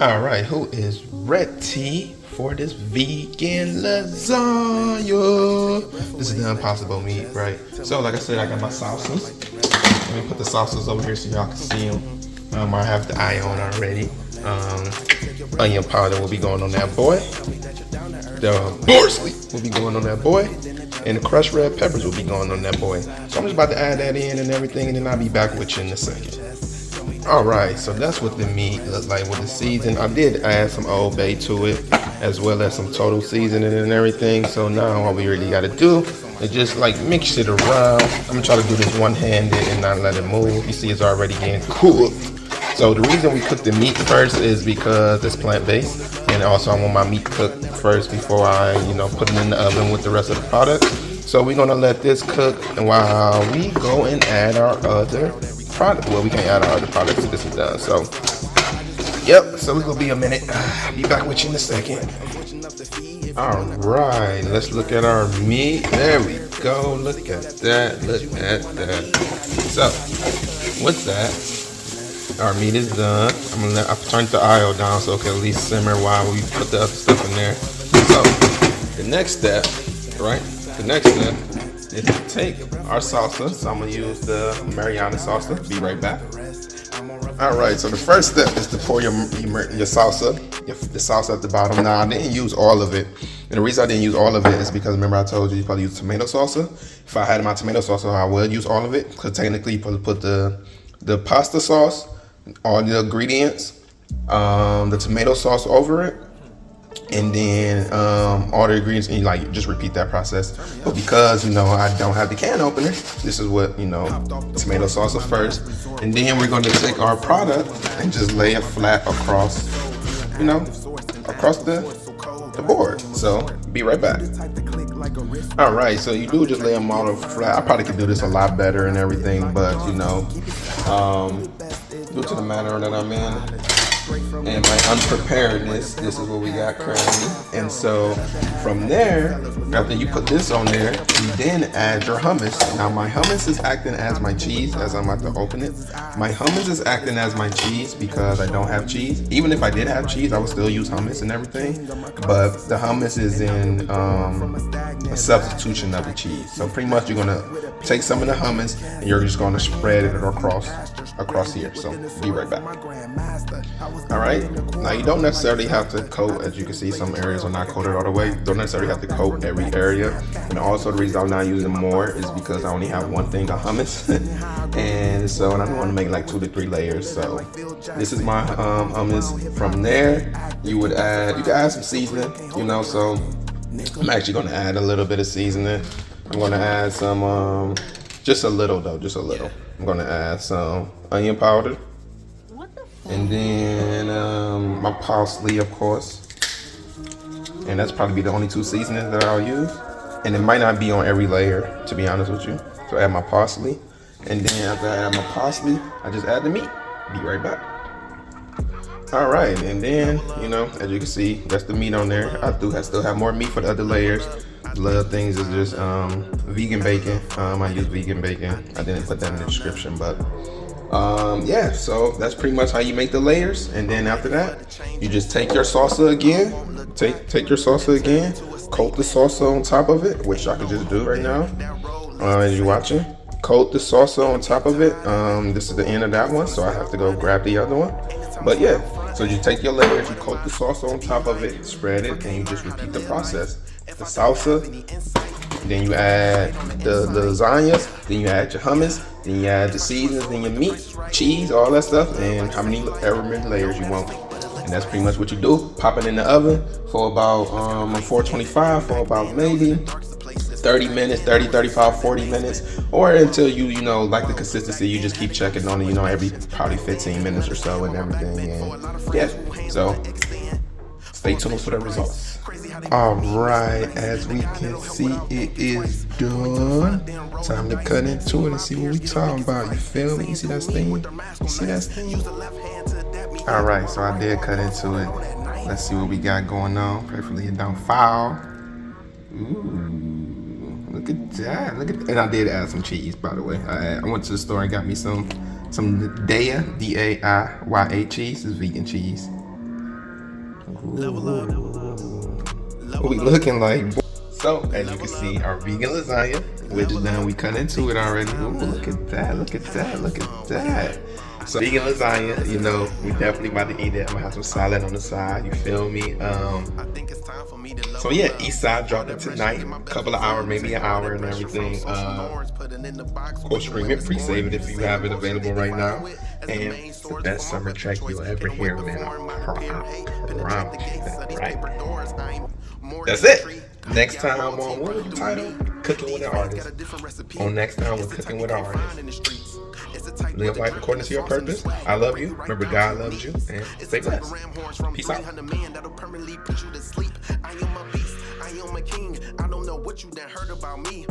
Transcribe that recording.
All right, who is ready for this vegan lasagna? This is the impossible meat, right? So, like I said, I got my sauces. Let me put the sauces over here so y'all can see them. I have the eye on already. Onion powder will be going on that boy. The parsley will be going on that boy. And the crushed red peppers will be going on that boy. So I'm just about to add that in and everything, and then I'll be back with you in a second. Alright, so that's what the meat looks like with the season. I did add some Old Bay to it, as well as some total seasoning and everything. So now all we really got to do is just like mix it around. I'm going to try to do this one-handed and not let it move. You see it's already getting cooked. So the reason we cook the meat first is because it's plant-based. And also I want my meat cooked first before I, put it in the oven with the rest of the product. So we're going to let this cook, and while we go and add our other product. Well, we can't add our other products till this is done. So, yep. So it's gonna be a minute. I'll be back with you in a second. All right. Let's look at our meat. There we go. Look at that. Look at that. So, with that, our meat is done. I've turned the aisle down so it can at least simmer while we put the other stuff in there. So, the next step, right? The next step is to take our salsa. So I'm gonna use the Mariana salsa. Be right back. All right, so the first step is to pour your salsa, the salsa at the bottom. Now I didn't use all of it, and the reason I didn't use all of it is because remember I told you probably use tomato salsa. If I had my tomato salsa, I would use all of it, because technically you probably put the pasta sauce, all the ingredients, the tomato sauce over it, and then all the ingredients, and you just repeat that process. But because I don't have the can opener, this is what tomato sauce first, and then we're going to take our product and just lay it flat across across the board. So be right back. All right, so you do just lay them all flat. I probably could do this a lot better and everything, but due to the manner that I'm in and my unpreparedness, this is what we got currently. And so from there, after you put this on there, you then add your hummus. Now my hummus is acting as my cheese as I'm about to open it. My hummus is acting as my cheese because I don't have cheese. Even if I did have cheese, I would still use hummus and everything. But the hummus is in a substitution of the cheese. So pretty much you're gonna take some of the hummus and you're just gonna spread it across here. So be right back. All right, now you don't necessarily have to coat. As you can see, some areas are not coated all the way. Don't necessarily have to coat every area. And also the reason I'm not using more is because I only have one thing of hummus. and I don't want to make like 2 to 3 layers. So this is my hummus. From there, you can add some seasoning, so I'm actually going to add a little bit of seasoning. I'm going to add some, just a little though, just a little. I'm going to add some onion powder. And then my parsley, of course. And that's probably the only 2 seasonings that I'll use. And it might not be on every layer, to be honest with you. So I add my parsley. And then after I add my parsley, I just add the meat. Be right back. All right, and then, as you can see, that's the meat on there. I still have more meat for the other layers. The other things is just vegan bacon. I use vegan bacon. I didn't put that in the description, but yeah, so that's pretty much how you make the layers. And then after that, you just take your salsa again, take your salsa again, coat the salsa on top of it, which I can just do right now as you're watching. Coat the salsa on top of it. This is the end of that one, so I have to go grab the other one. But yeah, so you take your layers, you coat the salsa on top of it, spread it, and you just repeat the process. The salsa, then you add the lasagnas, then you add your hummus, then you add the seasonings, then your meat, cheese, all that stuff, and however many layers you want. And that's pretty much what you do. Pop it in the oven for about 425 for about maybe 30 minutes, 30, 35, 40 minutes, or until you like the consistency. You just keep checking on it, every probably 15 minutes or so and everything. And yeah, so stay tuned for the results. All right, as we can see, it is done. Time to cut into it and see what we talking about. You feel me? You see that stain? You see that stain? All right, so I did cut into it. Let's see what we got going on. Preferably it don't foul. Ooh, look at that. And I did add some cheese, by the way. I went to the store and got me some Daya, D-A-I-Y-A cheese. It's vegan cheese. What we looking like? So, as you can see, our vegan lasagna, which now we cut into it already. Ooh, look at that, look at that, look at that. So, vegan lasagna, you know, we definitely about to eat it. I'm gonna have some salad on the side, you feel me? So yeah, East Side dropping tonight, couple of hours, maybe an hour and everything. Go stream it, pre-save it if you have it available right now. And it's the best summer track you'll ever hear, man. I promise you that, right? That's it. Next time on what was the title? Cooking with an Artist. On next time we're cooking with an artist. Live life according to your purpose. I love you. Remember, God loves you. And stay blessed. Peace out. I am a beast. I am a king. I don't know what you done heard about me.